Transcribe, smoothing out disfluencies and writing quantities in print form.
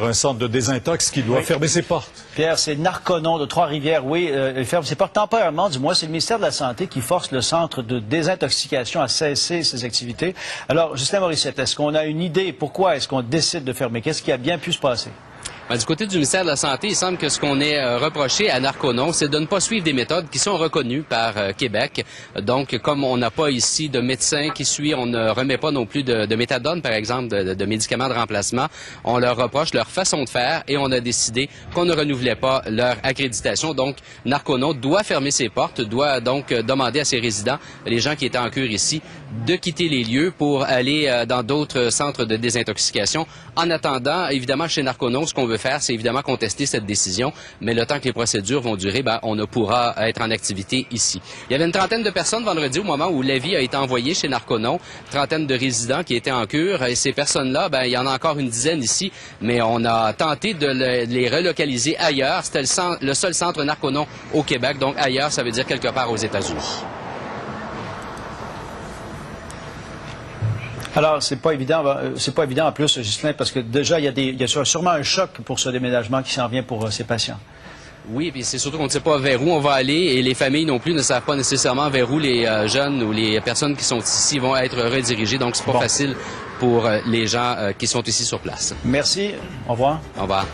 Un centre de désintox qui doit fermer ses portes. Pierre, c'est Narconon de Trois-Rivières, oui, il ferme ses portes temporairement, du moins. C'est le ministère de la Santé qui force le centre de désintoxication à cesser ses activités. Alors, Justin Morissette, est-ce qu'on a une idée? Pourquoi est-ce qu'on décide de fermer? Qu'est-ce qui a bien pu se passer? Du côté du ministère de la Santé, il semble que ce qu'on est reproché à Narconon, c'est de ne pas suivre des méthodes qui sont reconnues par Québec. Donc, comme on n'a pas ici de médecins qui suivent, on ne remet pas non plus de méthadone, par exemple, de médicaments de remplacement. On leur reproche leur façon de faire et on a décidé qu'on ne renouvelait pas leur accréditation. Donc, Narconon doit fermer ses portes, doit donc demander à ses résidents, les gens qui étaient en cure ici, de quitter les lieux pour aller dans d'autres centres de désintoxication. En attendant, évidemment, chez Narconon, ce qu'on veut faire, c'est évidemment contester cette décision, mais le temps que les procédures vont durer, on ne pourra être en activité ici. Il y avait une trentaine de personnes vendredi au moment où l'avis a été envoyé chez Narconon, trentaine de résidents qui étaient en cure, et ces personnes-là, il y en a encore une dizaine ici, mais on a tenté de les relocaliser ailleurs. C'était le seul centre Narconon au Québec, donc ailleurs, ça veut dire quelque part aux États-Unis. Alors, c'est pas évident en plus, Ghislain, parce que déjà, il y a sûrement un choc pour ce déménagement qui s'en vient pour ces patients. Oui, puis c'est surtout qu'on ne sait pas vers où on va aller et les familles non plus ne savent pas nécessairement vers où les jeunes ou les personnes qui sont ici vont être redirigées. Donc, c'est pas facile pour les gens qui sont ici sur place. Merci. Au revoir. Au revoir.